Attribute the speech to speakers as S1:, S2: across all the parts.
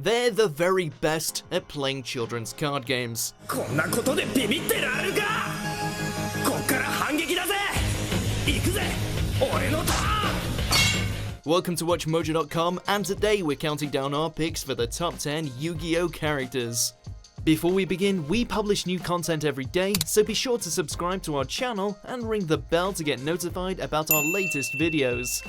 S1: They're the very best at playing children's card games. Welcome to WatchMojo.com, and today we're counting down our picks for the top 10 Yu-Gi-Oh characters. Before we begin, we publish new content every day, so be sure to subscribe to our channel and ring the bell to get notified about our latest videos.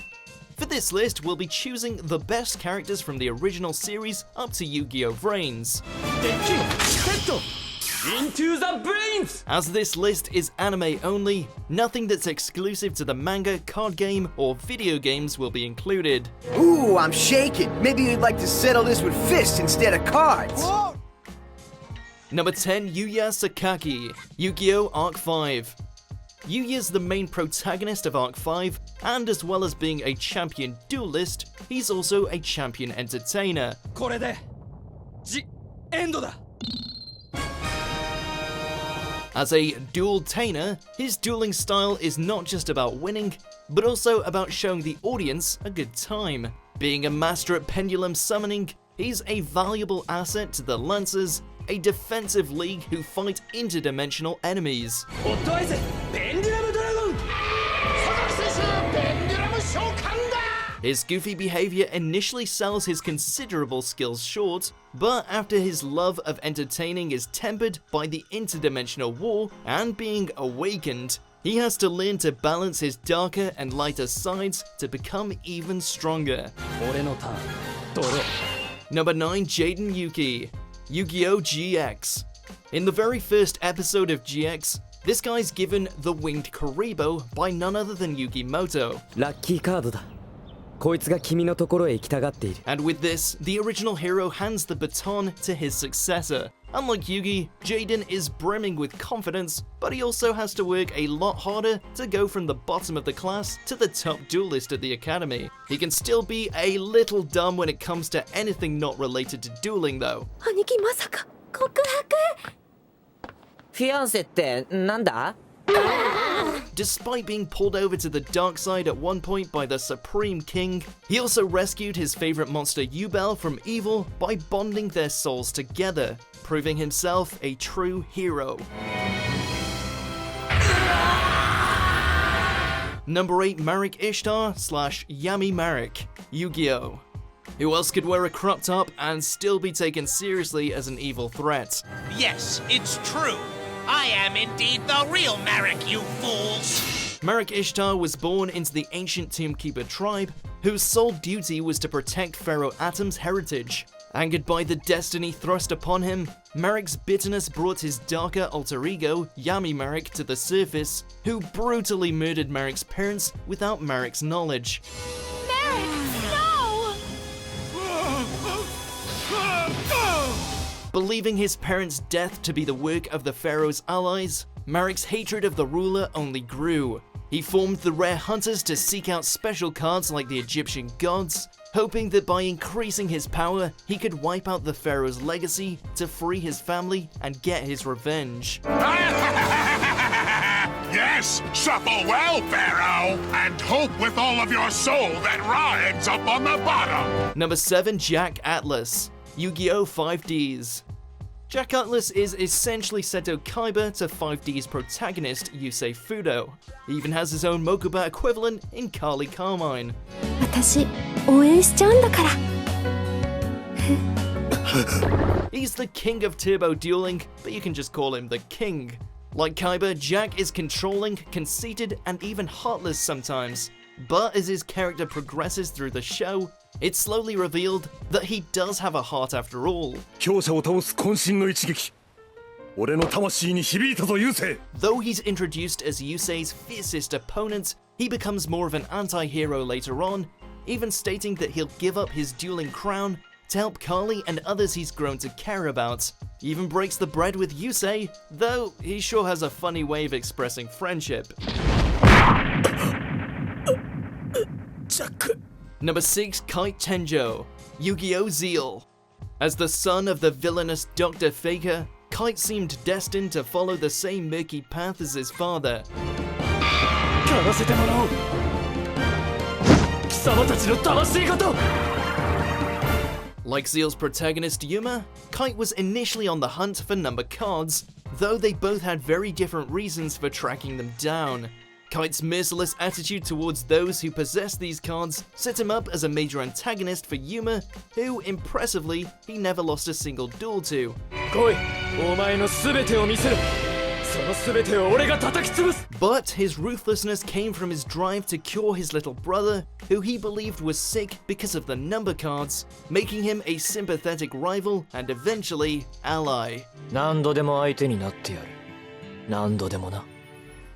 S1: For this list, we'll be choosing the best characters from the original series up to Yu-Gi-Oh! Vrains.
S2: Into the brains!
S1: As this list is anime only, nothing that's exclusive to the manga, card game, or video games will be included.
S3: Ooh, I'm shaking. Maybe you'd like to settle this with fists instead of cards.
S2: Whoa.
S1: Number 10, Yuya Sakaki, Yu-Gi-Oh! Arc 5. Yuya's the main protagonist of Arc 5, and as well as being a champion duelist, he's also a champion entertainer.
S2: これでエンドだ.
S1: As a duel-tainer, his dueling style is not just about winning, but also about showing the audience a good time. Being a master at pendulum summoning, he's a valuable asset to the Lancers, a defensive league who fight interdimensional enemies. His goofy behavior initially sells his considerable skills short, but after his love of entertaining is tempered by the interdimensional war and being awakened, he has to learn to balance his darker and lighter sides to become even stronger. Number 9, Jaden Yuki, Yu-Gi-Oh! GX. In the very first episode of GX, this guy's given the winged Karibo by none other than Muto.
S4: Lucky card だ. こいつが君のところへ行きたがっている.
S1: And with this, the original hero hands the baton to his successor. Unlike Yugi, Jaden is brimming with confidence, but he also has to work a lot harder to go from the bottom of the class to the top duelist at the academy. He can still be a little dumb when it comes to anything not related to dueling though.
S5: 兄貴まさか告白?
S4: フィアンセってなんだ?
S1: Despite being pulled over to the dark side at one point by the Supreme King, he also rescued his favorite monster Yubel from evil by bonding their souls together, proving himself a true hero. Number 8, Marik Ishtar / Yami Marik, Yugioh. Who else could wear a crop top and still be taken seriously as an evil threat?
S6: Yes, it's true. I am indeed the real Marik, you fools!
S1: Marik Ishtar was born into the ancient Tombkeeper tribe, whose sole duty was to protect Pharaoh Atum's heritage. Angered by the destiny thrust upon him, Marik's bitterness brought his darker alter ego, Yami Marik, to the surface, who brutally murdered Marik's parents without Marik's knowledge.
S5: Marik, no!
S1: Believing his parents' death to be the work of the pharaoh's allies, Marik's hatred of the ruler only grew. He formed the rare hunters to seek out special cards like the Egyptian gods, hoping that by increasing his power, he could wipe out the pharaoh's legacy to free his family and get his revenge.
S7: Yes, shuffle well, Pharaoh, and hope with all of your soul that Ra ends up on the bottom.
S1: Number 7, Jack Atlas, Yu-Gi-Oh! 5Ds. Jack Atlas is essentially Seto Kaiba to 5D's protagonist Yusei Fudo. He even has his own Mokuba equivalent in Kali Carmine.
S5: 私応援しちゃうんだから.
S1: He's the king of turbo dueling, but you can just call him the king. Like Kaiba, Jack is controlling, conceited, and even heartless sometimes. But as his character progresses through the show, it's slowly revealed that he does have a heart after all.
S8: 強者を倒す渾身の一撃。俺の魂に響いたぞ、ユーセイ。
S1: Though he's introduced as Yusei's fiercest opponent, he becomes more of an anti-hero later on, even stating that he'll give up his dueling crown to help Kali and others he's grown to care about. He even breaks the bread with Yusei, though he sure has a funny way of expressing friendship. Number 6, Kite Tenjo, Yu-Gi-Oh! Zeal. As the son of the villainous Dr. Faker, Kite seemed destined to follow the same murky path as his father. Like Zeal's protagonist Yuma, Kite was initially on the hunt for number cards, though they both had very different reasons for tracking them down. Kite's merciless attitude towards those who possess these cards set him up as a major antagonist for Yuma, who, impressively, he never lost a single duel to. But his ruthlessness came from his drive to cure his little brother, who he believed was sick because of the number cards, making him a sympathetic rival and eventually ally.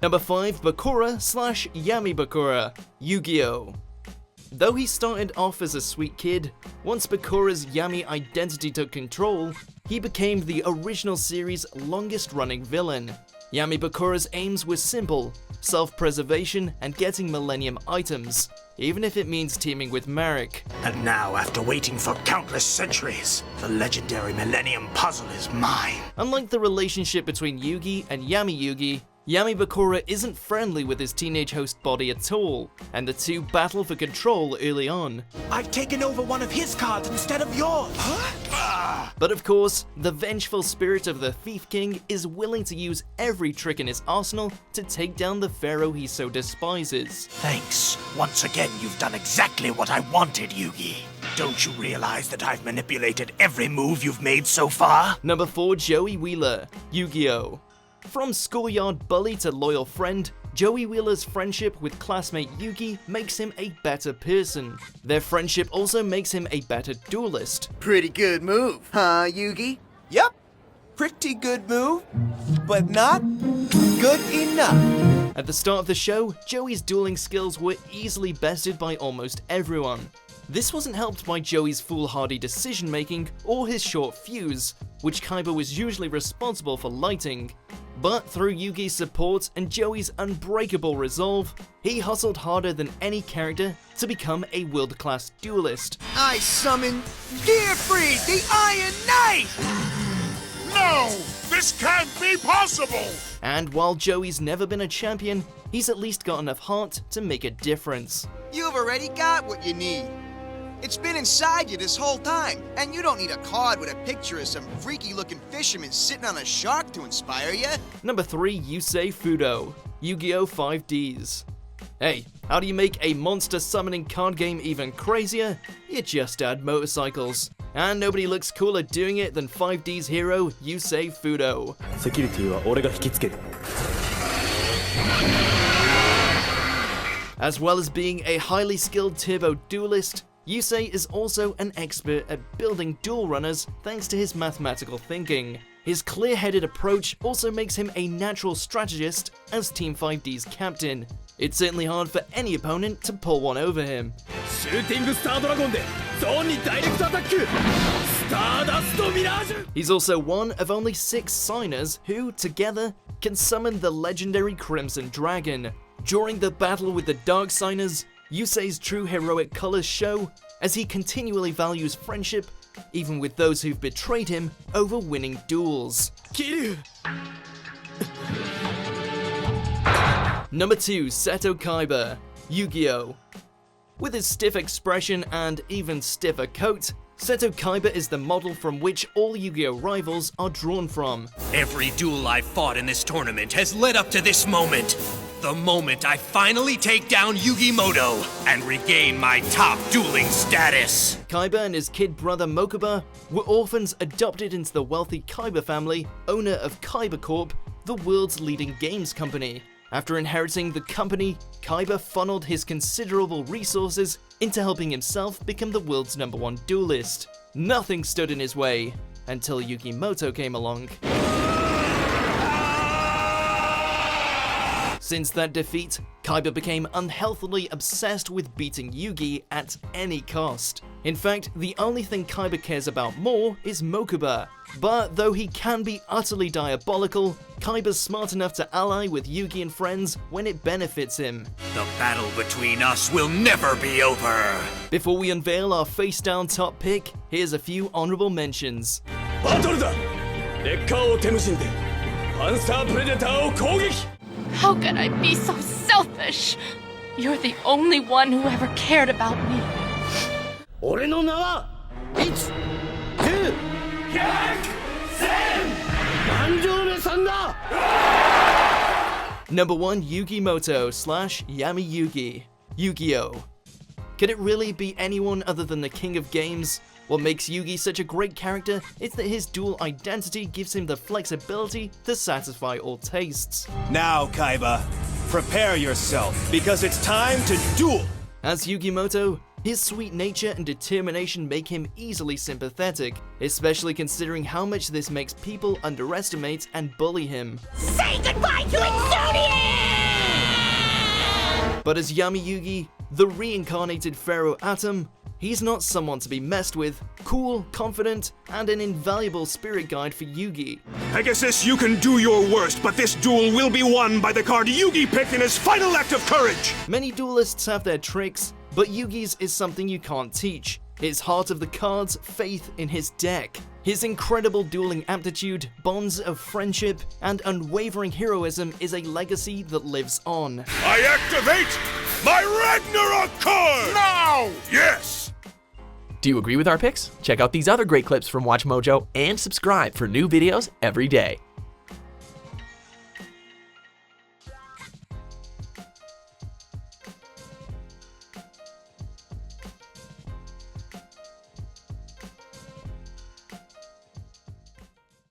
S1: Number 5, Bakura/Yami Bakura, Yugioh. Though he started off as a sweet kid, once Bakura's Yami identity took control, he became the original series' longest-running villain. Yami Bakura's aims were simple: self-preservation and getting Millennium items, even if it means teaming with Marik.
S9: And now, after waiting for countless centuries, the legendary Millennium Puzzle is mine.
S1: Unlike the relationship between Yugi and Yami Yugi, Yami Bakura isn't friendly with his teenage host body at all, and the two battle for control early on.
S9: I've taken over one of his cards instead of yours!
S1: But of course, the vengeful spirit of the Thief King is willing to use every trick in his arsenal to take down the pharaoh he so despises.
S9: Thanks. Once again, you've done exactly what I wanted, Yugi. Don't you realize that I've manipulated every move you've made so far?
S1: Number 4, Joey Wheeler, Yugioh. From schoolyard bully to loyal friend, Joey Wheeler's friendship with classmate Yugi makes him a better person. Their friendship also makes him a better duelist.
S3: Pretty good move, huh, Yugi?
S10: Yep, pretty good move, but not good enough.
S1: At the start of the show, Joey's dueling skills were easily bested by almost everyone. This wasn't helped by Joey's foolhardy decision-making or his short fuse, which Kaiba was usually responsible for lighting. But through Yugi's support and Joey's unbreakable resolve, he hustled harder than any character to become a world-class duelist.
S3: I summon Gearfried, the Iron Knight!
S7: No! This can't be possible!
S1: And while Joey's never been a champion, he's at least got enough heart to make a difference.
S10: You've already got what you need. It's been inside you this whole time, and you don't need a card with a picture of some freaky-looking fisherman sitting on a shark to inspire you.
S1: Number 3, Yusei Fudo, Yu-Gi-Oh! 5Ds. Hey, how do you make a monster summoning card game even crazier? You just add motorcycles. And nobody looks cooler doing it than 5D's hero, Yusei Fudo. As well as being a highly skilled turbo duelist, Yusei is also an expert at building duel runners thanks to his mathematical thinking. His clear-headed approach also makes him a natural strategist as Team 5D's captain. It's certainly hard for any opponent to pull one over him. He's also one of only 6 signers who, together, can summon the legendary Crimson Dragon. During the battle with the Dark Signers, Yusei's true heroic colors show as he continually values friendship, even with those who've betrayed him, over winning duels. Number 2, Seto Kaiba, Yu-Gi-Oh! With his stiff expression and even stiffer coat, Seto Kaiba is the model from which all Yu-Gi-Oh! Rivals are drawn from.
S6: Every duel I've fought in this tournament has led up to this moment. The moment I finally take down Yugi Muto and regain my top dueling status.
S1: Kaiba and his kid brother Mokuba were orphans adopted into the wealthy Kaiba family, owner of Kaiba Corp, the world's leading games company. After inheriting the company, Kaiba funneled his considerable resources into helping himself become the world's #1 duelist. Nothing stood in his way until Yugi Muto came along. Since that defeat, Kaiba became unhealthily obsessed with beating Yugi at any cost. In fact, the only thing Kaiba cares about more is Mokuba. But though he can be utterly diabolical, Kaiba's smart enough to ally with Yugi and friends when it benefits him.
S6: The battle between us will never be over!
S1: Before we unveil our face-down top pick, here's a few honorable mentions.
S5: How could I be so selfish? You're the only one who ever cared about me.
S1: Number 1, Yugi Muto / Yami Yugi, Yugioh. Could it really be anyone other than the king of games? What makes Yugi such a great character is that his dual identity gives him the flexibility to satisfy all tastes.
S11: Now, Kaiba, prepare yourself, because it's time to duel!
S1: As Yugi Muto, his sweet nature and determination make him easily sympathetic, especially considering how much this makes people underestimate and bully him.
S12: Say goodbye to Exodius!
S1: But as Yami Yugi, the reincarnated Pharaoh Atom, he's not someone to be messed with, cool, confident, and an invaluable spirit guide for Yugi.
S8: Pegasus, you can do your worst, but this duel will be won by the card Yugi picked in his final act of courage!
S1: Many duelists have their tricks, but Yugi's is something you can't teach. His heart of the cards, faith in his deck. His incredible dueling aptitude, bonds of friendship, and unwavering heroism is a legacy that lives on.
S8: I activate my Ragnarok card!
S7: Now!
S8: Yes!
S13: Do you agree with our picks? Check out these other great clips from WatchMojo and subscribe for new videos every day.